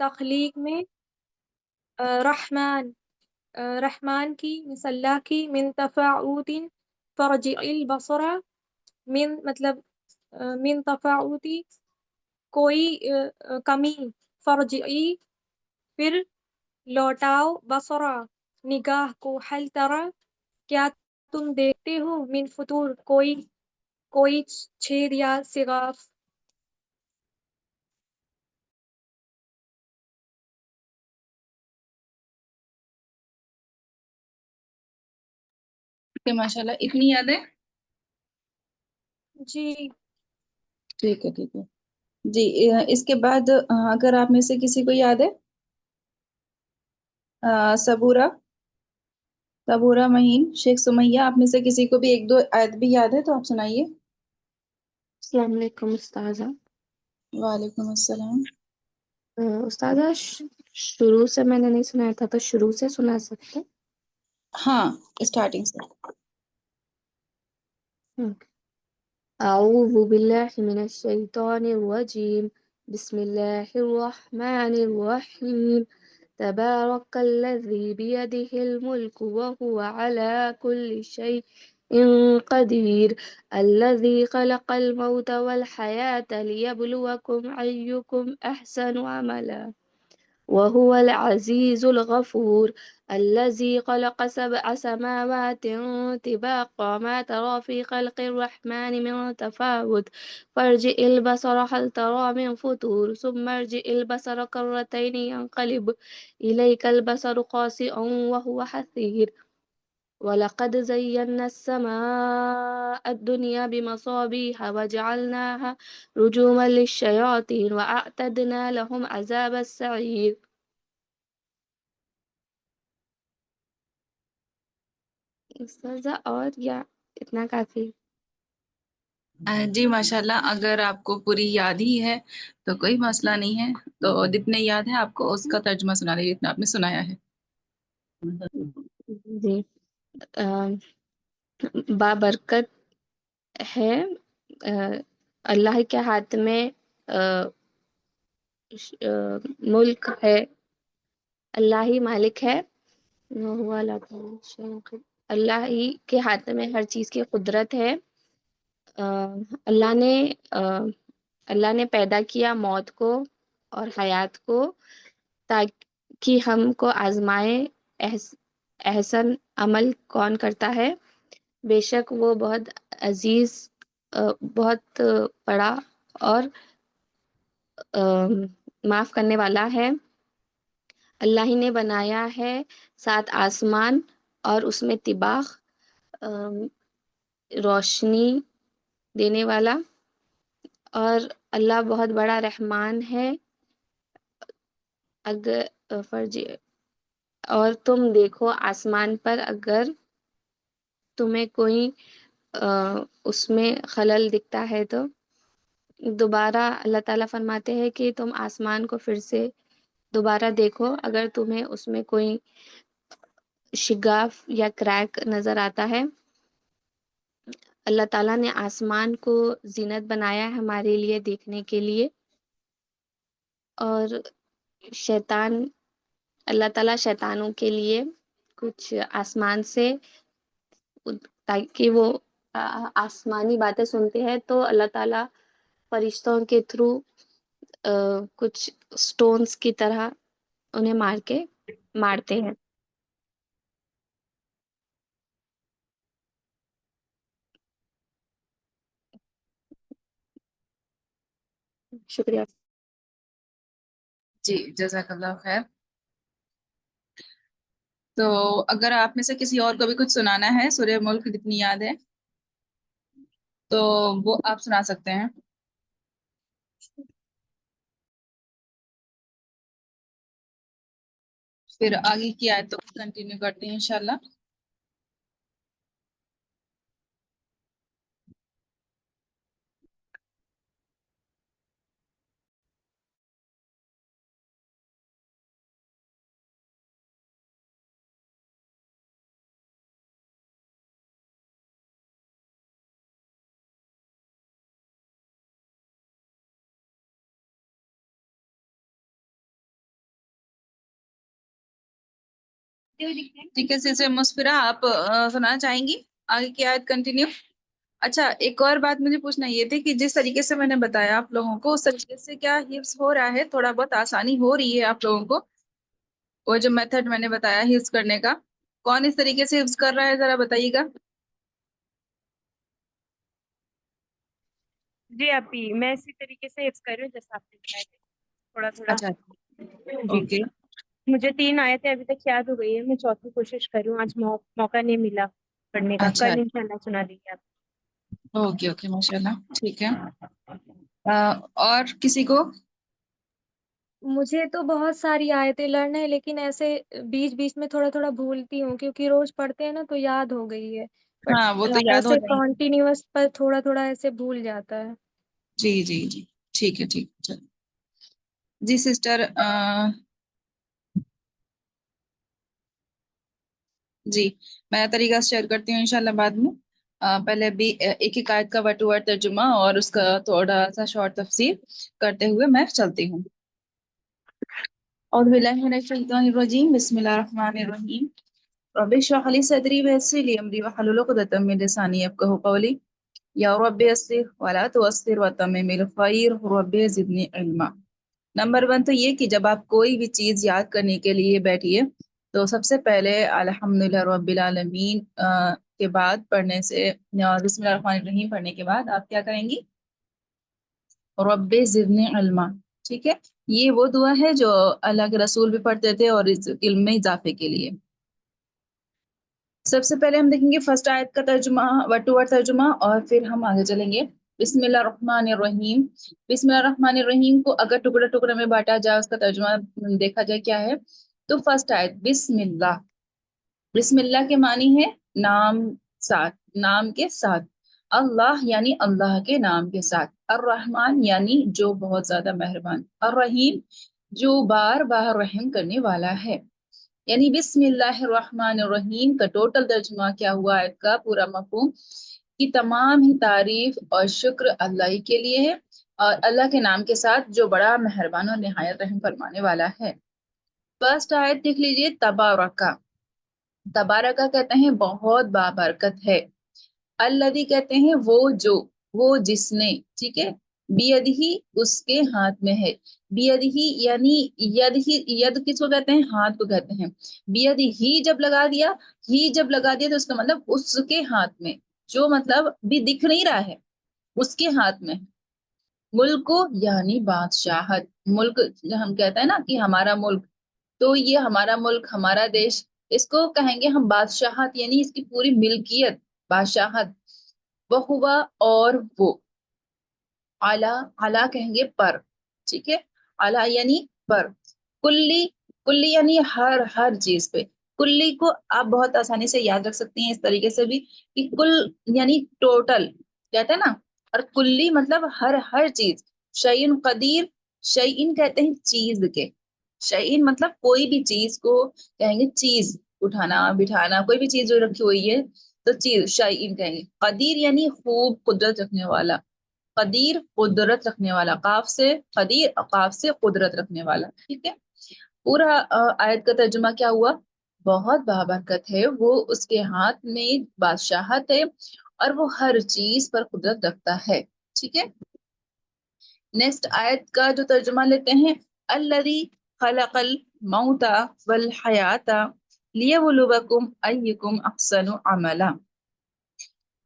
تخلیق میں رحمان رحمان کی مسلح کی من تفاعت فرجع البصر من مطلب من تفاعتی کوئی کمی فرجعی پھر لوٹاؤ بصرا نگاہ کو حل ترى کیا تم دیکھتے ہو من فطور کوئی چھید یا سغاف ماشاء اللہ اتنی یاد ہے. جی ٹھیک ہے جی. اس کے بعد اگر آپ میں سے کسی کو یاد ہے صبورہ مہین شیخ سمیہ آپ میں سے کسی کو بھی ایک دو آیت بھی یاد ہے تو آپ سنائیے. السلام علیکم استاذہ. وعلیکم السلام. استاذہ شروع سے میں نے نہیں سنایا تھا تو شروع سے سنا سکتے؟ ہاں اسٹارٹنگ سے. اعوذ باللہ من الشیطان الرجیم بسم اللہ الرحمن الرحیم تبارک الذی بیدہ الملک وهو على كل شیء قدیر الذی خلق الموت والحیاة لیبلوکم ایکم احسن عملا وهو العزيز الغفور الذي خلق 7 سماوات طباقا ما ترى في خلق الرحمن من تفاوت فارجع البصر هل ترى من فطور ثم ارجع البصر كرتين ينقلب إليك البصر خاسئا وهو حسير ولقد زينا السماء الدنيا بمصابيح وجعلناها رجوما للشياطين وأعتدنا لهم عذاب السعير. استاذہ اور یا اتنا کافی؟ جی ماشاء اللہ اگر آپ کو پوری یاد ہی ہے تو کوئی مسئلہ نہیں ہے تو جتنے یاد ہے آپ کو اس کا ترجمہ سنا دیں جتنا آپ نے سنایا ہے. جی بابرکت ہے اللہ کے ہاتھ میں ملک ہے، اللہ ہی مالک ہے، اللہ ہی کے ہاتھ میں ہر چیز کی قدرت ہے. اللہ نے پیدا کیا موت کو اور حیات کو تاکہ ہم کو آزمائے احسن عمل کون کرتا ہے. بے شک وہ بہت عزیز بہت بڑا اور معاف کرنے والا ہے. اللہ ہی نے بنایا ہے 7 آسمان اور اس میں طباق روشنی دینے والا، اور اللہ بہت بڑا رحمان ہے. اگر فرض اور تم دیکھو آسمان پر اگر تمہیں کوئی اس میں خلل دکھتا ہے تو دوبارہ اللہ تعالیٰ فرماتے ہیں کہ تم آسمان کو پھر سے دوبارہ دیکھو، اگر تمہیں اس میں کوئی شگاف یا کریک نظر آتا ہے. اللہ تعالیٰ نے آسمان کو زینت بنایا ہے ہمارے لیے دیکھنے کے لیے، اور اللہ تعالیٰ شیطانوں کے لیے کچھ آسمان سے تاکہ وہ آسمانی باتیں سنتے ہیں تو اللہ تعالیٰ فرشتوں کے تھرو کچھ سٹونز کی طرح انہیں مارتے ہیں. شکریہ. جی جزاک اللہ خیر. تو اگر آپ میں سے کسی اور کو بھی کچھ سنانا ہے سورہ ملک جتنی یاد ہے تو وہ آپ سنا سکتے ہیں. پھر آگے کی آیت تو کنٹینیو کرتے ہیں انشاءاللہ. ٹھیک ہے سلسلہ مسفرہ، آپ سنانا چاہیں گی آگے کی آیت کنٹینیو؟ اچھا، ایک اور بات مجھے پوچھنا یہ تھی کہ جس طریقے سے میں نے بتایا آپ لوگوں کو، اس طریقے سے کیا حفظ ہو رہا ہے؟ تھوڑا بہت آسانی ہو رہی ہے آپ لوگوں کو؟ وہ جو میتھڈ میں نے بتایا حفظ کرنے کا، کون اس طریقے سے حفظ کر رہا ہے ذرا بتائیے گا؟ جی آپ ہی، میں اسی طریقے سے حفظ کر رہی ہوں جیسا آپ نے بتایا تھا، تھوڑا تھوڑا. اچھا، جی اوکے. مجھے 3 آیتیں ابھی تک یاد ہو گئی ہے، میں چوتھی کوشش کر رہی ہوں. آج موقع نہیں ملا پڑھنے کا، اچھا، کل انشاءاللہ سنا دیں گے آپ. اوکے اوکے، ماشاء اللہ، ٹھیک ہے. اور کسی کو؟ مجھے تو بہت ساری آیتیں لرن ہے، لیکن ایسے بیچ بیچ میں تھوڑا تھوڑا بھولتی ہوں، کیونکہ روز پڑھتے ہیں نا تو یاد ہو گئی ہے. ہاں، وہ بٹ تو یاد ہو ایسے جائیں گے. کنٹینیوس پر تھوڑا تھوڑا ایسے بھول جاتا ہے. جی جی جی، ٹھیک ہے ٹھیک ہے، چلو. جی سسٹر، جی میں طریقہ شیئر کرتی ہوں انشاءاللہ بعد میں. پہلے بھی ایک ایک آیت کا ورڈ ٹو ورڈ ترجمہ اور اس کا تھوڑا سا شارٹ تفسیر کرتے ہوئے میں چلتی ہوں. اعوذ باللہ من الشیطان الرجیم، بسم اللہ الرحمن الرحیم. رب اشرح لي صدری ويسر لي امری واحلل عقدۃ من لسانی یفقهوا قولی. یا رب یسر ولا تعسر وتمم الخیر رب زدنی علما. نمبر 1 تو یہ کہ جب آپ کوئی بھی چیز یاد کرنے کے لیے بیٹھیے تو سب سے پہلے الحمدللہ رب العالمین کے بعد پڑھنے سے، بسم اللہ الرحمن الرحیم پڑھنے کے بعد آپ کیا کریں گی؟ رب زدنی علما. ٹھیک ہے، یہ وہ دعا ہے جو اللہ کے رسول بھی پڑھتے تھے اور اس علم میں اضافے کے لیے. سب سے پہلے ہم دیکھیں گے فرسٹ آیت کا ترجمہ، ورڈ ٹو ورڈ ترجمہ، اور پھر ہم آگے چلیں گے. بسم اللہ الرحمن الرحیم. بسم اللہ الرحمن الرحیم کو اگر ٹکڑے ٹکڑے میں بانٹا جائے، اس کا ترجمہ دیکھا جائے کیا ہے، تو فرسٹ آیت بسم اللہ. بسم اللہ کے معنی ہے نام ساتھ، نام کے ساتھ. اللہ یعنی اللہ کے نام کے ساتھ. الرحمن یعنی جو بہت زیادہ مہربان. الرحیم جو بار بار رحم کرنے والا ہے. یعنی بسم اللہ الرحمن الرحیم کا ٹوٹل ترجمہ کیا ہوا آیت کا پورا مفہوم کہ تمام ہی تعریف اور شکر اللہ ہی کے لیے ہے، اور اللہ کے نام کے ساتھ جو بڑا مہربان اور نہایت رحم فرمانے والا ہے. فرسٹ آیت دیکھ لیجیے، تبارکہ. تبارکہ کہتے ہیں بہت بابرکت ہے. الذی کہتے ہیں وہ جس نے. ٹھیک ہے، بیدہی اس کے ہاتھ میں ہے. بیدہی یعنی ید کس کو کہتے ہیں؟ ہاتھ کو کہتے ہیں. بیدہی جب لگا دیا تو اس کا مطلب اس کے ہاتھ میں، جو مطلب بھی دکھ نہیں رہا ہے، اس کے ہاتھ میں. ملک یعنی بادشاہت. ملک ہم کہتے ہیں نا کہ ہمارا ملک، تو یہ ہمارا ملک، ہمارا دیش، اس کو کہیں گے ہم بادشاہت، یعنی اس کی پوری ملکیت، بادشاہت. وہ ہوا اور وہ. اعلیٰ کہیں گے پر. ٹھیک ہے، اعلیٰ یعنی پر. کلی یعنی ہر چیز پہ. کلی کو آپ بہت آسانی سے یاد رکھ سکتی ہیں اس طریقے سے بھی کہ کل یعنی ٹوٹل کہتے ہیں نا، اور کلی مطلب ہر چیز. شیئن قدیر، شیئن کہتے ہیں چیز کے. شیئن مطلب کوئی بھی چیز کو کہیں گے، چیز اٹھانا بٹھانا، کوئی بھی چیز جو رکھی ہوئی ہے تو چیز شیئن کہیں گے. قدیر یعنی خوب قدرت رکھنے والا. قدیر قدرت رکھنے والا، قاف سے قدیر، قاف سے قدرت رکھنے والا. ٹھیک ہے، پورا آیت کا ترجمہ کیا ہوا؟ بہت بابرکت ہے وہ، اس کے ہاتھ میں بادشاہت ہے اور وہ ہر چیز پر قدرت رکھتا ہے. ٹھیک ہے، نیکسٹ آیت کا جو ترجمہ لیتے ہیں، الذی خلق الموت والحیات لیبلوکم ایکم احسن عملا.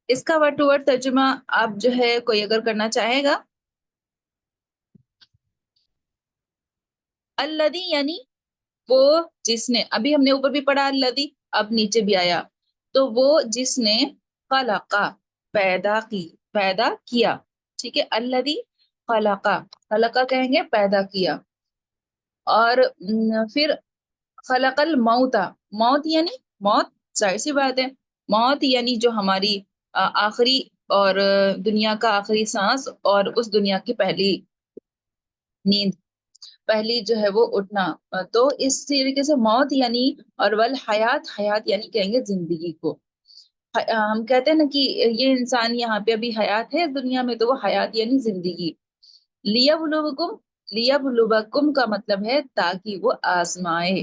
اس کا ورڈ ٹو ورڈ ترجمہ آپ جو ہے کوئی اگر کرنا چاہے گا. الذی یعنی وہ جس نے، ابھی ہم نے اوپر بھی پڑھا الذی، اب نیچے بھی آیا، تو وہ جس نے خلق پیدا کیا. ٹھیک ہے، الذی خلق کہیں گے پیدا کیا. اور پھر خلق الموت، موت یعنی موت، ظاہر سی بات ہے، موت یعنی جو ہماری آخری اور دنیا کا آخری سانس اور اس دنیا کی پہلی نیند، پہلی جو ہے وہ اٹھنا. تو اس طریقے سے موت یعنی، اور والحیات، حیات یعنی کہیں گے زندگی کو. ہم کہتے ہیں نا کہ یہ انسان یہاں پہ ابھی حیات ہے دنیا میں، تو وہ حیات یعنی زندگی. لیبلوکم کا مطلب ہے تاکہ وہ آزمائے.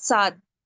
7।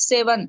7,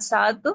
7,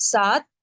7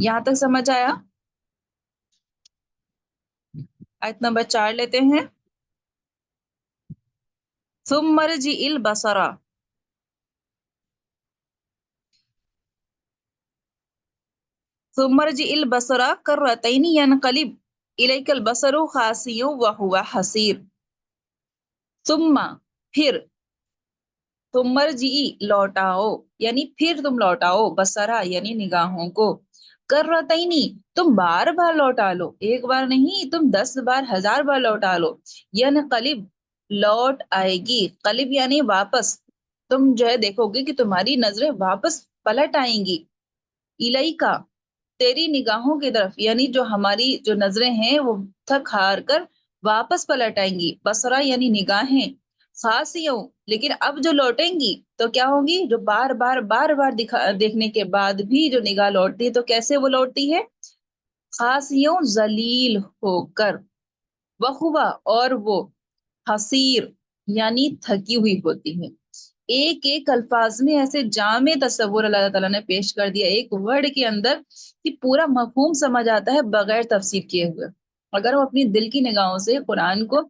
یہاں تک سمجھ آیا؟ آیت نمبر 4 لیتے ہیں. ثم ارجع البصر ثم ارجع البصر کرتين ينقلب اليك البصر خاسئا وهو حسير. ثم پھر، ثم ارجعی لوٹاؤ، یعنی پھر تم لوٹاؤ، بصرا یعنی نگاہوں کو، کرتینی تم بار بار لوٹا لو، ایک بار نہیں تم 10 بار 1000 بار لوٹا لو. ینقلب لوٹ آئے گی، قلب یعنی واپس، تم جو ہے دیکھو گے کہ تمہاری نظریں واپس پلٹ آئیں گی. الیکا تیری نگاہوں کی طرف، یعنی جو ہماری جو نظریں ہیں وہ تھک ہار کر واپس پلٹ آئیں گی. بصرا یعنی نگاہیں، خاصیوں لیکن اب جو لوٹیں گی تو کیا ہوگی، جو بار بار دیکھنے کے بعد بھی جو نگاہ لوٹتی ہے تو کیسے وہ لوٹتی ہے، خاصیوں ذلیل ہو کر، وخوا اور وہ حسیر یعنی تھکی ہوئی ہوتی ہے. ایک ایک الفاظ میں ایسے جامع تصور اللہ تعالیٰ نے پیش کر دیا ایک ورڈ کے اندر کہ پورا مفہوم سمجھ آتا ہے بغیر تفسیر کیے ہوئے. اگر ہم اپنی دل کی نگاہوں سے قرآن کو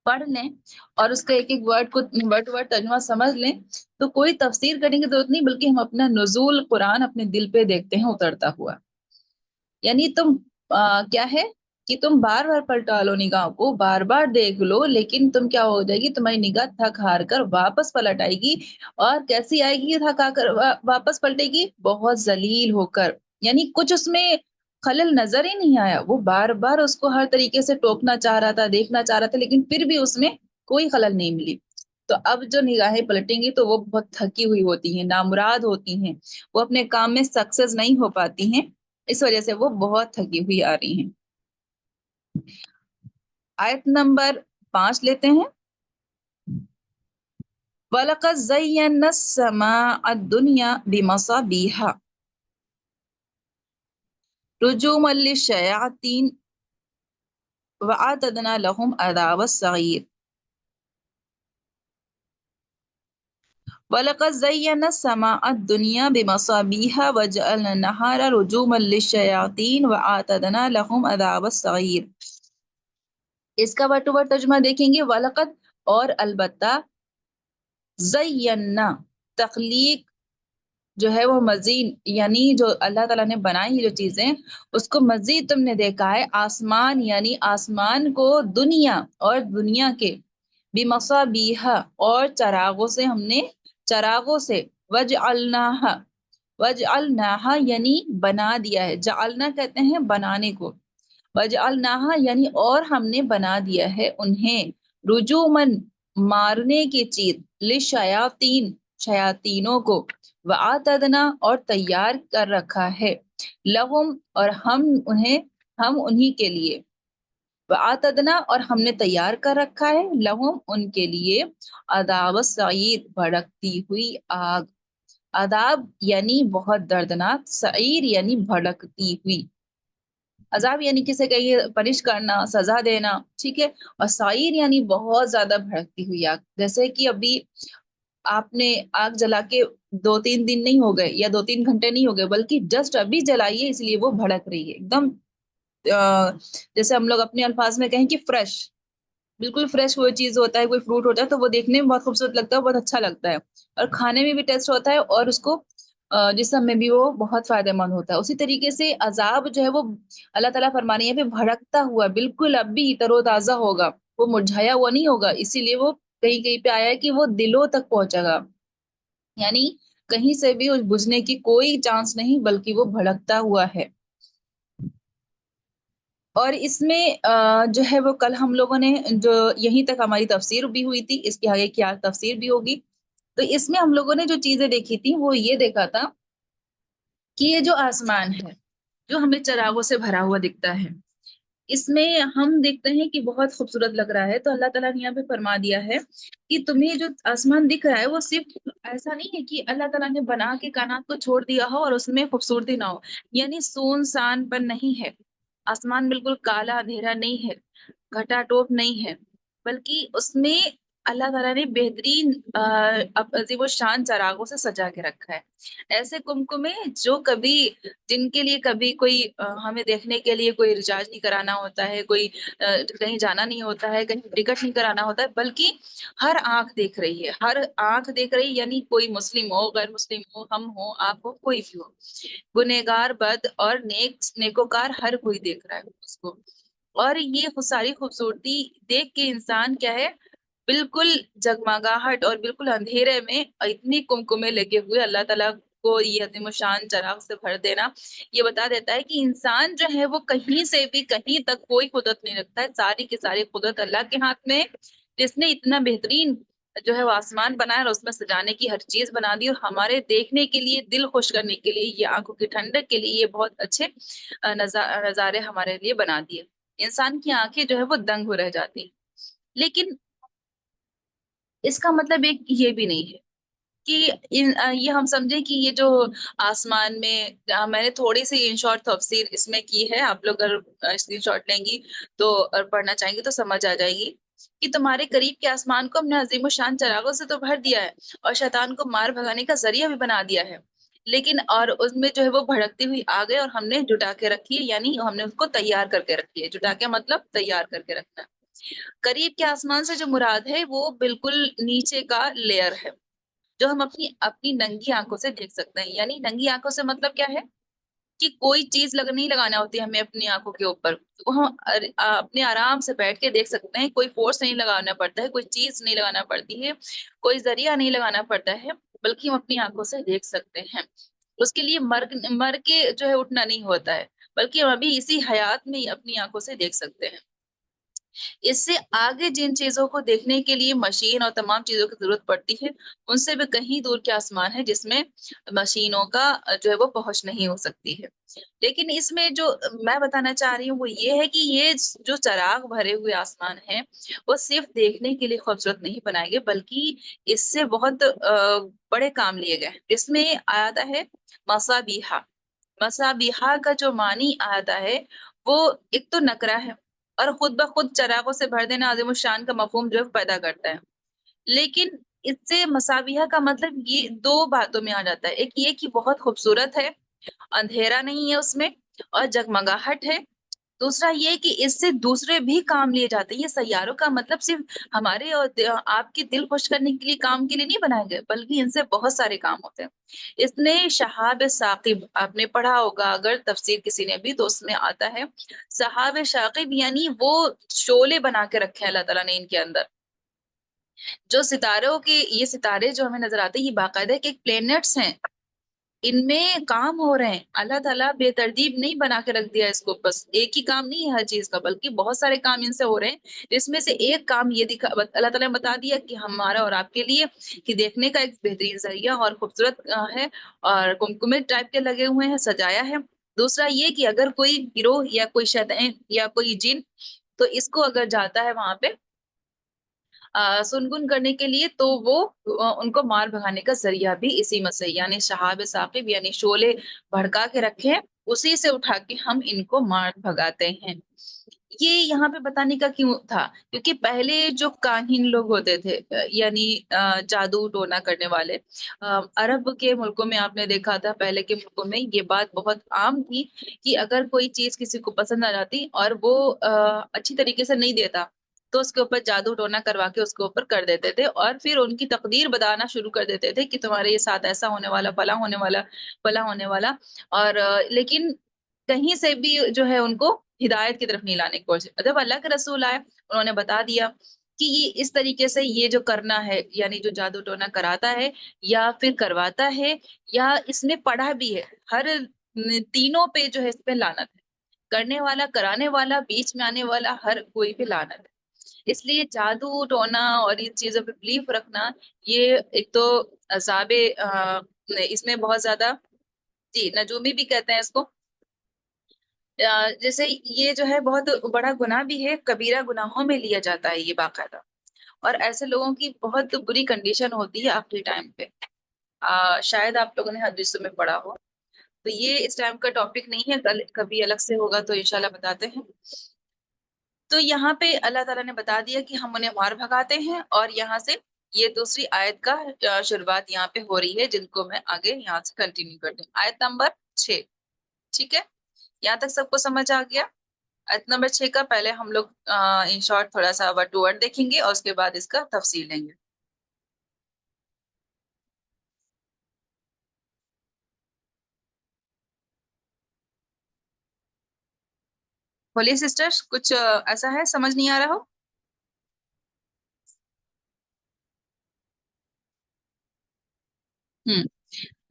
پڑھ لیں اور اس کا ایک ایک ورڈ کو ورڈ ٹو ورڈ ترجمہ سمجھ لیں تو کوئی تفسیر کرنے کی ضرورت نہیں، بلکہ ہم اپنا نزول قرآن اپنے دل پہ دیکھتے ہیں اترتا ہوا. یعنی تم کیا ہے کہ تم بار بار پلٹا لو نگاہ کو، بار بار دیکھ لو، لیکن تم کیا ہو جائے گی، تمہاری نگاہ تھک ہار کر واپس پلٹ آئے گی. اور کیسی آئے گی تھک ہار کر واپس پلٹے گی، بہت ذلیل ہو کر، یعنی کچھ اس میں خلل نظر ہی نہیں آیا. وہ بار بار اس کو ہر طریقے سے ٹوکنا چاہ رہا تھا، دیکھنا چاہ رہا تھا، لیکن پھر بھی اس میں کوئی خلل نہیں ملی. تو اب جو نگاہیں پلٹیں گی تو وہ بہت تھکی ہوئی ہوتی ہیں، نامراد ہوتی ہیں، وہ اپنے کام میں سکسیس نہیں ہو پاتی ہیں، اس وجہ سے وہ بہت تھکی ہوئی آ رہی ہیں. آیت نمبر 5 لیتے ہیں. وَلَقَدْ زَيَّنَّا السَّمَاءَ الدُّنْيَا بِمَصَابِيحَ رُجُومًا لِلشَّيَاطِينِ وَأَعْتَدْنَا لَهُمْ عَذَابَ السَّعِيرِ. وَلَقَدْ زَيَّنَّا السَّمَاءَ الدُّنْيَا بِمَصَابِيحَ وَجَعَلْنَا النَّهَارَ رُجُومًا لِلشَّيَاطِينِ وَأَعْتَدْنَا لَهُمْ عَذَابَ السَّعِيرِ. اس کا ورڈ ٹو ورڈ ترجمہ دیکھیں گے، وَلَقَدْ اور البتہ، زَيَّنَّا تخلیق جو ہے وہ مزید، یعنی جو اللہ تعالیٰ نے بنائی جو چیزیں اس کو مزید تم نے دیکھا ہے. آسمان یعنی آسمان کو، دنیا اور دنیا کے، بِمَصَابِيحَ اور چراغوں سے، ہم نے چراغوں سے، وَجْعَلْنَاهَا یعنی بنا دیا ہے، جعلنا کہتے ہیں بنانے کو، وَجْعَلْنَاهَا یعنی اور ہم نے بنا دیا ہے انہیں، رجومن مارنے کی چیز، للشیاطین شیاطینوں کو، وَآتَدْنَا اور تیار کر رکھا ہے، لہم اور ہم انہی کے لیے، وَآتَدْنَا اور ہم نے تیار کر رکھا ہے، لہم ان کے لیے، عذاب السعیر بھڑکتی ہوئی آگ. عذاب یعنی بہت دردناک، سعیر یعنی بھڑکتی ہوئی. عذاب یعنی کسے کہیں پنش کرنا، سزا دینا، ٹھیک ہے، اور سعیر یعنی بہت زیادہ بھڑکتی ہوئی آگ. جیسے کہ ابھی آپ نے آگ جلا کے 2-3 دن نہیں ہو گئے یا 2-3 گھنٹے نہیں ہو گئے، بلکہ جسٹ ابھی جلائیے، اس لیے وہ بھڑک رہی ہے ایک دم. جیسے ہم لوگ اپنے الفاظ میں کہیں کہ فریش، بالکل فریش کوئی چیز ہوتا ہے، کوئی فروٹ ہوتا ہے تو وہ دیکھنے میں بہت خوبصورت لگتا ہے، بہت اچھا لگتا ہے، اور کھانے میں بھی ٹیسٹ ہوتا ہے، اور اس کو جسم میں بھی وہ بہت فائدہ مند ہوتا ہے. اسی طریقے سے عذاب جو ہے وہ اللہ تعالیٰ فرما رہی ہے کہ بھڑکتا ہوا، بالکل اب بھی تر و تازہ ہوگا، وہ مرجھایا ہوا نہیں ہوگا. اسی لیے وہ کہیں کہیں پہ آیا ہے کہ وہ دلوں تک پہنچے گا، یعنی کہیں سے بھی بجھنے کی کوئی چانس نہیں، بلکہ وہ بھڑکتا ہوا ہے. اور اس میں جو ہے وہ کل ہم لوگوں نے جو یہیں تک ہماری تفسیر بھی ہوئی تھی، اس کے آگے کیا تفسیر بھی ہوگی. تو اس میں ہم لوگوں نے جو چیزیں دیکھی تھی وہ یہ دیکھا تھا کہ یہ جو آسمان ہے جو ہمیں چراغوں سے بھرا ہوا دکھتا ہے، اس میں ہم دیکھتے ہیں کہ بہت خوبصورت لگ رہا ہے. تو اللہ تعالیٰ نے یہاں پہ فرما دیا ہے کہ تمہیں جو آسمان دکھ رہا ہے وہ صرف ایسا نہیں ہے کہ اللہ تعالیٰ نے بنا کے کائنات کو چھوڑ دیا ہو اور اس میں خوبصورتی نہ ہو، یعنی سنسان پر نہیں ہے. آسمان بالکل کالا اندھیرا نہیں ہے، گھٹا ٹوپ نہیں ہے، بلکہ اس میں اللہ تعالیٰ نے بہترین عظیم و شان چراغوں سے سجا کے رکھا ہے. ایسے کمکمے جو کبھی جن کے لیے کبھی کوئی ہمیں دیکھنے کے لیے کوئی ریچارج نہیں کرانا ہوتا ہے, کوئی کہیں جانا نہیں ہوتا ہے, کہیں ٹکٹ نہیں کرانا ہوتا ہے, بلکہ ہر آنکھ دیکھ رہی ہے, ہر آنکھ دیکھ رہی ہے. یعنی کوئی مسلم ہو, غیر مسلم ہو, ہم ہو, آپ ہو, کوئی بھی ہو, گنہگار, بد اور نیکوکار ہر کوئی دیکھ رہا ہے اس کو. اور یہ ساری خوبصورتی دیکھ کے انسان کیا ہے, بالکل جگمگاہٹ اور بالکل اندھیرے میں اتنی کمکمے لگے ہوئے اللہ تعالیٰ کو یہ عظیم و شان چراغ سے بھر دینا, یہ بتا دیتا ہے کہ انسان جو ہے وہ کہیں سے بھی کہیں تک کوئی قدرت نہیں رکھتا ہے. ساری کی ساری قدرت اللہ کے ہاتھ میں, جس نے اتنا بہترین جو ہے وہ آسمان بنایا اور اس میں سجانے کی ہر چیز بنا دی, اور ہمارے دیکھنے کے لیے, دل خوش کرنے کے لیے, یہ آنکھوں کی ٹھنڈک کے لیے یہ بہت اچھے نظارے ہمارے لیے بنا دیے. انسان کی آنکھیں جو ہے وہ دنگ ہو رہ جاتی. لیکن اس کا مطلب ایک یہ بھی نہیں ہے کہ یہ ہم سمجھیں کہ یہ جو آسمان میں, میں نے تھوڑی سی ان شارٹ تفسیر اس میں کی ہے, آپ لوگ اگر اسکرین شاٹ لیں گی تو اور پڑھنا چاہیں گی تو سمجھ آ جائے گی کہ تمہارے قریب کے آسمان کو ہم نے عظیم و شان چراغوں سے تو بھر دیا ہے اور شیطان کو مار بھگانے کا ذریعہ بھی بنا دیا ہے, لیکن اور اس میں جو ہے وہ بھڑکتی ہوئی آ گئے اور ہم نے جٹا کے رکھی ہے, یعنی ہم نے اس کو تیار کر کے رکھی ہے. جٹا کے مطلب تیار کر کے رکھنا. قریب کے آسمان سے جو مراد ہے وہ بالکل نیچے کا لیئر ہے جو ہم اپنی ننگی آنکھوں سے دیکھ سکتے ہیں. یعنی ننگی آنکھوں سے مطلب کیا ہے کہ کوئی چیز نہیں لگانا ہوتی ہے ہمیں اپنی آنکھوں کے اوپر, وہ ہم اپنے آرام سے بیٹھ کے دیکھ سکتے ہیں. کوئی فورس نہیں لگانا پڑتا ہے, کوئی چیز نہیں لگانا پڑتی ہے, کوئی ذریعہ نہیں لگانا پڑتا ہے, بلکہ ہم اپنی آنکھوں سے دیکھ سکتے ہیں. اس کے لیے مر کے جو ہے اٹھنا نہیں ہوتا ہے, بلکہ ہم ابھی اسی حیات میں اپنی آنکھوں سے دیکھ سکتے ہیں. اس سے آگے جن چیزوں کو دیکھنے کے لیے مشین اور تمام چیزوں کی ضرورت پڑتی ہے, ان سے بھی کہیں دور کے آسمان ہے جس میں مشینوں کا جو ہے وہ پہنچ نہیں ہو سکتی ہے. لیکن اس میں جو میں بتانا چاہ رہی ہوں وہ یہ ہے کہ یہ جو چراغ بھرے ہوئے آسمان ہیں وہ صرف دیکھنے کے لیے خوبصورت نہیں بنائے گئے, بلکہ اس سے بہت بڑے کام لیے گئے. اس میں آتا ہے مصابیحہ. مصابیحہ کا جو معنی آتا ہے وہ ایک تو نکرہ ہے, اور خود بخود چراغوں سے بھر دینا عظیم الشان کا مفہوم جو پیدا کرتا ہے. لیکن اس سے مصابیحہ کا مطلب یہ دو باتوں میں آ جاتا ہے. ایک یہ کہ بہت خوبصورت ہے, اندھیرا نہیں ہے اس میں, اور جگمگاہٹ ہے. دوسرا یہ کہ اس سے دوسرے بھی کام لیے جاتے ہیں. یہ سیاروں کا مطلب صرف ہمارے اور آپ کے دل خوش کرنے کے لیے کام کے لیے نہیں بنائے گئے, بلکہ ان سے بہت سارے کام ہوتے ہیں. اس نے شہاب ثاقب, آپ نے پڑھا ہوگا اگر تفسیر کسی نے بھی, تو اس میں آتا ہے شہاب ثاقب یعنی وہ شعلے بنا کے رکھے ہیں اللہ تعالیٰ نے ان کے اندر. جو ستاروں کے, یہ ستارے جو ہمیں نظر آتے ہیں یہ باقاعدہ کہ پلینٹس ہیں, ان میں کام ہو رہے ہیں. اللہ تعالیٰ بے ترتیب نہیں بنا کے رکھ دیا اس کو, بس ایک ہی کام نہیں ہے ہر چیز کا, بلکہ بہت سارے کام ان سے ہو رہے ہیں. جس میں سے ایک کام یہ اللہ تعالیٰ نے بتا دیا کہ ہمارا اور آپ کے لیے کہ دیکھنے کا ایک بہترین ذریعہ اور خوبصورت ہے, اور کمکمے ٹائپ کے لگے ہوئے ہیں, سجایا ہے. دوسرا یہ کہ اگر کوئی گروہ یا کوئی شیطان یا کوئی جن تو اس کو اگر جاتا ہے وہاں پہ سنگن کرنے کے لیے, تو وہ ان کو مار بھگانے کا ذریعہ بھی اسی میں سے, یعنی شہاب ثاقب یعنی شعلے بھڑکا کے رکھے, اسی سے اٹھا کے ہم ان کو مار بھگاتے ہیں. یہ یہاں پہ بتانے کا کیوں تھا, کیونکہ پہلے جو کاہن لوگ ہوتے تھے, یعنی جادو ٹونا کرنے والے, عرب کے ملکوں میں آپ نے دیکھا تھا, پہلے کے ملکوں میں یہ بات بہت عام تھی کہ اگر کوئی چیز کسی کو پسند آ جاتی اور وہ اچھی طریقے سے نہیں دیتا, تو اس کے اوپر جادو ٹونا کروا کے اس کے اوپر کر دیتے تھے, اور پھر ان کی تقدیر بتانا شروع کر دیتے تھے کہ تمہارے یہ ساتھ ایسا ہونے والا, فلاں ہونے والا, فلاں ہونے والا. اور لیکن کہیں سے بھی جو ہے ان کو ہدایت کی طرف نہیں لانے کی کوشش. جب اللہ کے رسول آئے, انہوں نے بتا دیا کہ یہ اس طریقے سے یہ جو کرنا ہے, یعنی جو جادو ٹونا کراتا ہے یا پھر کرواتا ہے یا اس میں پڑھا بھی ہے, ہر تینوں پہ جو ہے اس پہ لعنت ہے. کرنے والا, کرانے والا, بیچ میں آنے والا, ہر کوئی پہ لعنت ہے. اس لیے جادو ٹونا اور ان چیزوں پہ بلیف رکھنا یہ ایک تو عذاب اس میں بہت زیادہ, جی نجومی بھی کہتے ہیں اس کو, جیسے یہ جو ہے بہت بڑا گناہ بھی ہے, کبیرہ گناہوں میں لیا جاتا ہے یہ باقاعدہ. اور ایسے لوگوں کی بہت بری کنڈیشن ہوتی ہے آخری ٹائم پہ, شاید آپ لوگوں نے حدیثوں میں پڑھا ہو. تو یہ اس ٹائم کا ٹاپک نہیں ہے, کبھی الگ سے ہوگا تو انشاءاللہ بتاتے ہیں. تو یہاں پہ اللہ تعالیٰ نے بتا دیا کہ ہم انہیں مار بھگاتے ہیں، اور یہاں سے یہ دوسری آیت کا شروعات یہاں پہ ہو رہی ہے، جن کو میں آگے یہاں سے کنٹینیو کرتی ہوں. آیت نمبر 6. ٹھیک ہے، یہاں تک سب کو سمجھ آ گیا؟ آیت نمبر 6 کا پہلے ہم لوگ ان شارٹ تھوڑا سا ورڈ ٹو ورڈ دیکھیں گے، اور اس کے بعد اس کا تفصیل لیں گے. بولیے سسٹرز، کچھ ایسا ہے سمجھ نہیں آ رہا ہو؟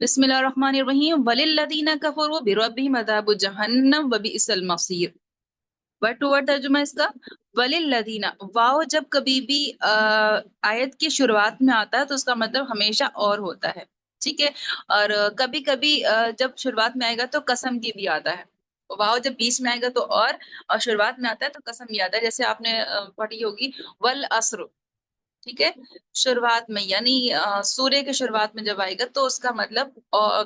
بسم اللہ الرحمن الرحیم. وَلِلَّذِينَ كَفَرُوا بِرَبِّهِمْ عَذَابُ جَهَنَّمَ وَبِئْسَ الْمَصِيرُ. ورڈ ٹو ورڈ ترجمہ اس کا. وَلِلَّذِينَ، واو جب کبھی بھی آیت کی شروعات میں آتا ہے تو اس کا مطلب ہمیشہ اور ہوتا ہے. ٹھیک ہے، اور کبھی کبھی جب شروعات میں آئے گا تو قسم کی بھی آتا ہے. واو جب بیچ میں آئے گا تو اور شروعات میں آتا ہے تو قسم بھی آتا ہے. جیسے آپ نے پڑھی ہوگی والعصر. ٹھیک ہے، شروعات میں یعنی سورے کے شروعات میں جب آئے گا تو اس کا مطلب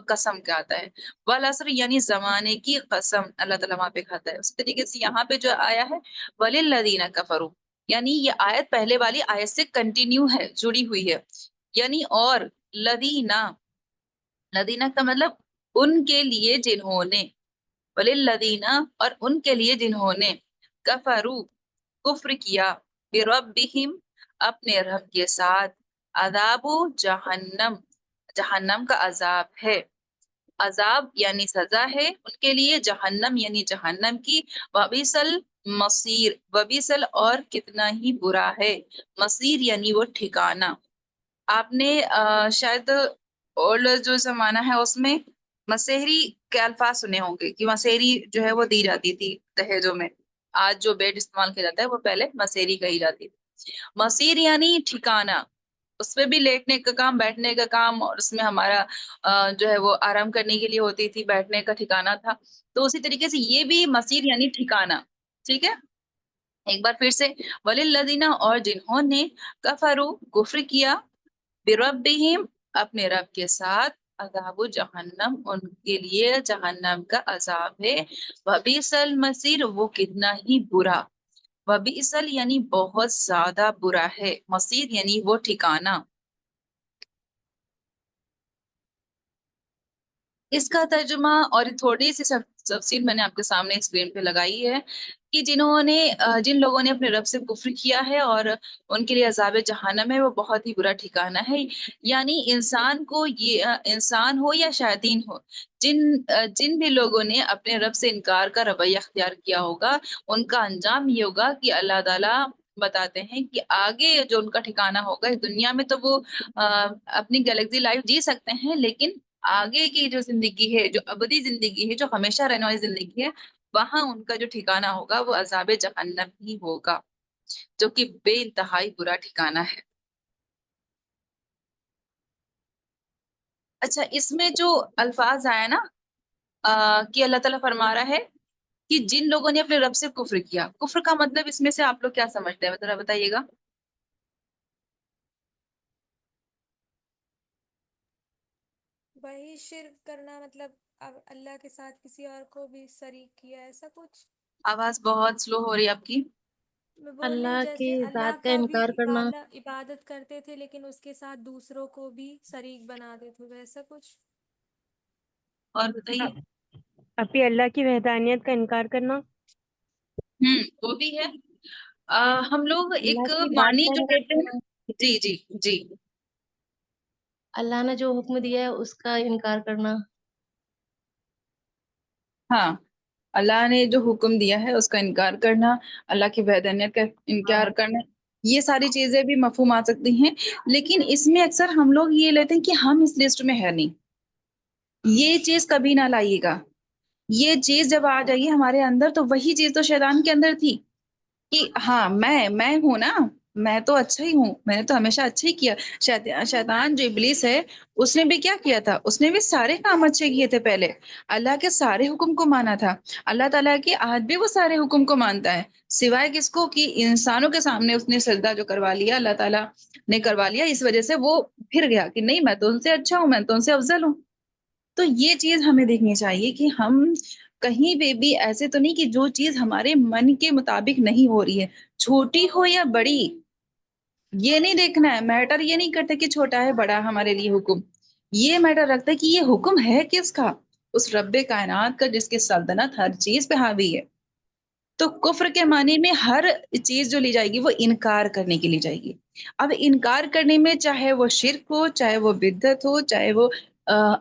قسم کا آتا ہے. والعصر یعنی زمانے کی قسم اللہ تعالیٰ وہاں پہ کھاتا ہے. اس طریقے سے یہاں پہ جو آیا ہے وَلِلَّذِينَ كَفَرُوا، یعنی یہ آیت پہلے والی آیت سے کنٹینیو ہے، جڑی ہوئی ہے. یعنی اور لدینہ، لدینہ کا مطلب ان کے لیے جنہوں نے، وَلِلَّذِينَ اور ان کے لیے جنہوں نے، کفروا کفر کیا، بربہم اپنے رب کے ساتھ، عذاب جہنم جہنم کا عذاب ہے. عذاب یعنی سزا ہے ان کے لیے، جہنم یعنی جہنم کی. وبئس المصیر، وبئسل اور کتنا ہی برا ہے، مصیر یعنی وہ ٹھکانہ. آپ نے شاید اولڈ جو زمانہ ہے اس میں مسحری کے الفاظ سنے ہوں گے کہ مسحری جو ہے وہ دی جاتی تھی دہیجوں میں. آج جو بیڈ استعمال کیا جاتا ہے وہ پہلے مسحری کہی جاتی تھی. مصیر یعنی ٹھکانہ، اس میں بھی لیٹنے کا کام، بیٹھنے کا کام، اور اس میں ہمارا جو ہے وہ آرام کرنے کے لیے ہوتی تھی، بیٹھنے کا ٹھکانہ تھا. تو اسی طریقے سے یہ بھی مصیر یعنی ٹھکانہ. ٹھیک ہے، ایک بار پھر سے. وَلِلَّذِينَ اور جنہوں نے، کفروا کفر کیا، بربہم اپنے رب کے ساتھ، عذاب جہنم ان کے لیے جہنم کا عذاب ہے. وبئس المصیر وہ کتنا ہی برا، وبئسل یعنی بہت زیادہ برا ہے، مصیر یعنی وہ ٹھکانہ. اس کا ترجمہ اور تھوڑی سی تفصیل میں نے آپ کے سامنے اسکرین پہ لگائی ہے کہ جن لوگوں نے اپنے رب سے کفر کیا ہے اور ان کے لیے عذاب جہنم ہے، وہ بہت ہی برا ٹھکانہ ہے. یعنی انسان کو، یہ انسان ہو یا شیاطین ہو، جن بھی لوگوں نے اپنے رب سے انکار کا رویہ اختیار کیا ہوگا، ان کا انجام یہ ہوگا کہ اللہ تعالیٰ بتاتے ہیں کہ آگے جو ان کا ٹھکانہ ہوگا، اس دنیا میں تو وہ اپنی گلیکسی لائف جی سکتے ہیں، لیکن آگے کی جو زندگی ہے، جو ابدی زندگی ہے، جو ہمیشہ رہنے والی زندگی ہے، وہاں ان کا جو ٹھکانہ ہوگا وہ عذاب جہنم ہی ہوگا، جو کہ بے انتہائی برا ٹھکانہ ہے. اچھا، اس میں جو الفاظ آیا نا کہ اللہ تعالیٰ فرما رہا ہے کہ جن لوگوں نے اپنے رب سے کفر کیا، کفر کا مطلب اس میں سے آپ لوگ کیا سمجھتے ہیں، ذرا بتائیے گا. وہی شرک کرنا، مطلب اب اللہ کے ساتھ کسی اور کو بھی شریک کیا، ایسا کچھ. آواز بہت سلو ہو رہی ہے آپ کی. میں بول رہی ہوں اللہ کی جیسے اللہ ذات کا کا بھی انکار کرنا. عبادت کرتے تھے لیکن اس کے ساتھ دوسروں کو بھی شریک بنا دیتے تھے، ایسا کچھ. اور بتائیے. اپنی اللہ کی وحدانیت کا انکار کرنا. وہ بھی ہے. ہم لوگ اللہ ایک کی بات معنی کا جو انکار کہتے کرنا. ہیں، جی جی جی، اللہ نے جو حکم دیا ہے اس کا انکار کرنا. ہاں، اللہ نے جو حکم دیا ہے اس کا انکار کرنا، اللہ کی وحدانیت کا انکار کرنا، یہ ساری چیزیں بھی مفہوم آ سکتی ہیں. لیکن اس میں اکثر ہم لوگ یہ لیتے ہیں کہ ہم اس لسٹ میں ہے نہیں، یہ چیز کبھی نہ لائیے گا. یہ چیز جب آ جائے گی ہمارے اندر تو وہی چیز تو شیطان کے اندر تھی کہ ہاں میں ہوں نا، میں تو اچھا ہی ہوں، میں نے تو ہمیشہ اچھا ہی کیا. شیطان جو ابلیس ہے، اس نے بھی کیا کیا تھا، اس نے بھی سارے کام اچھے کیے تھے. پہلے اللہ کے سارے حکم کو مانا تھا. اللہ تعالیٰ کی آج بھی وہ سارے حکم کو مانتا ہے، سوائے کس کو کہ انسانوں کے سامنے اس نے سجدہ جو کروا لیا، اللہ تعالیٰ نے کروا لیا، اس وجہ سے وہ پھر گیا کہ نہیں میں تو ان سے اچھا ہوں، میں تو ان سے افضل ہوں. تو یہ چیز ہمیں دیکھنی چاہیے کہ ہم کہیں پہ بھی ایسے تو نہیں کہ جو چیز ہمارے من کے مطابق نہیں ہو رہی ہے، چھوٹی ہو یا بڑی، یہ نہیں دیکھنا ہے، میٹر یہ نہیں کرتا کہ چھوٹا ہے بڑا ہمارے لیے حکم، یہ میٹر رکھتا ہے کہ یہ حکم ہے کس کا، اس رب کائنات کا جس کی سلطنت ہر چیز پہ حاوی ہے۔ تو کفر کے معنی میں ہر چیز جو لی جائے گی وہ انکار کرنے کے لیے جائے گی۔ اب انکار کرنے میں چاہے وہ شرک ہو، چاہے وہ بدعت ہو، چاہے وہ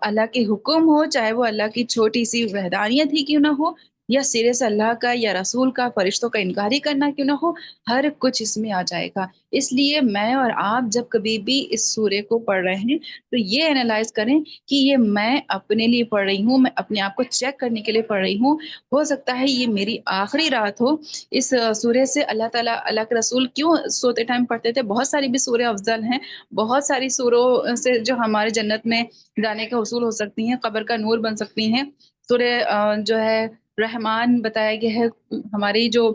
اللہ کے حکم ہو، چاہے وہ اللہ کی چھوٹی سی وحدانیت ہی کیوں نہ ہو، یا سرے سے اللہ کا یا رسول کا فرشتوں کا انکار ہی کرنا کیوں نہ ہو، ہر کچھ اس میں آ جائے گا۔ اس لیے میں اور آپ جب کبھی بھی اس سورے کو پڑھ رہے ہیں تو یہ انالائز کریں کہ یہ میں اپنے لیے پڑھ رہی ہوں، میں اپنے آپ کو چیک کرنے کے لیے پڑھ رہی ہوں، ہو سکتا ہے یہ میری آخری رات ہو۔ اس سورے سے اللہ تعالیٰ، اللہ کے رسول کیوں سوتے ٹائم پڑھتے تھے؟ بہت ساری بھی سورے افضل ہیں، بہت ساری سوروں سے جو ہمارے جنت میں جانے کے حصول ہو سکتی ہیں، قبر کا نور بن سکتی ہیں۔ سورہ جو ہے رحمان بتایا گیا ہے، ہماری جو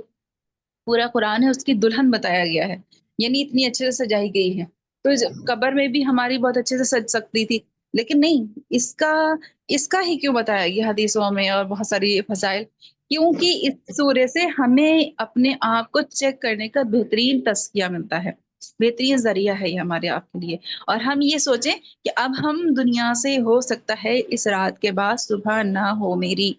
پورا قرآن ہے اس کی دلہن بتایا گیا ہے، یعنی اتنی اچھے سے سجائی گئی ہے، تو قبر میں بھی ہماری بہت اچھے سے سج سکتی تھی، لیکن نہیں، اس کا ہی کیوں بتایا گیا حدیثوں میں اور بہت ساری فضائل؟ کیونکہ اس سورے سے ہمیں اپنے آپ کو چیک کرنے کا بہترین تزکیہ ملتا ہے، بہترین ذریعہ ہے یہ ہمارے آپ کے لیے۔ اور ہم یہ سوچیں کہ اب ہم دنیا سے، ہو سکتا ہے اس رات کے بعد صبح نہ ہو میری،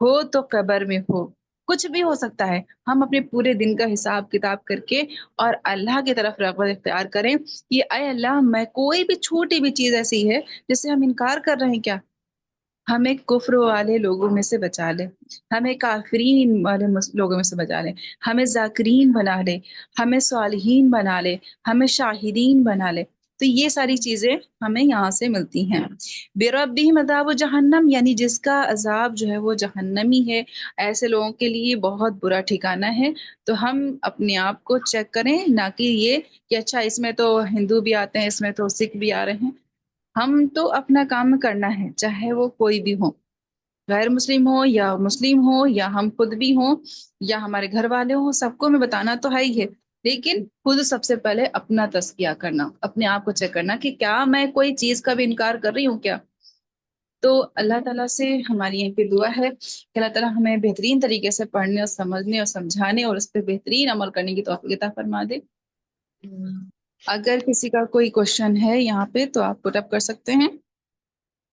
ہو تو قبر میں ہو، کچھ بھی ہو سکتا ہے، ہم اپنے پورے دن کا حساب کتاب کر کے اور اللہ کی طرف رغبت اختیار کریں کہ اے اللہ، میں کوئی بھی چھوٹی بھی چیز ایسی ہے جس سے ہم انکار کر رہے ہیں کیا، ہمیں کفر والے لوگوں میں سے بچا لے، ہمیں کافرین والے لوگوں میں سے بچا لے، ہمیں ذاکرین بنا لے، ہمیں صالحین بنا لے، ہمیں شاہدین بنا لے۔ تو یہ ساری چیزیں ہمیں یہاں سے ملتی ہیں۔ بربہم عذاب جہنم، یعنی جس کا عذاب جو ہے وہ جہنمی ہے، ایسے لوگوں کے لیے بہت برا ٹھکانہ ہے۔ تو ہم اپنے آپ کو چیک کریں، نہ کہ یہ کہ اچھا اس میں تو ہندو بھی آتے ہیں، اس میں تو سکھ بھی آ رہے ہیں۔ ہم تو اپنا کام کرنا ہے، چاہے وہ کوئی بھی ہو، غیر مسلم ہو یا مسلم ہو، یا ہم خود بھی ہوں یا ہمارے گھر والے ہوں، سب کو میں بتانا تو ہے ہی ہے، لیکن خود سب سے پہلے اپنا تزکیہ کرنا، اپنے آپ کو چیک کرنا کہ کیا میں کوئی چیز کا بھی انکار کر رہی ہوں کیا۔ تو اللہ تعالیٰ سے ہماری یہ پہ دعا ہے کہ اللہ تعالیٰ ہمیں بہترین طریقے سے پڑھنے اور سمجھنے اور سمجھانے اور اس پہ بہترین عمل کرنے کی توفیق عطا فرما دے۔ اگر کسی کا کوئی کوشچن ہے یہاں پہ تو آپ پٹ اپ کر سکتے ہیں۔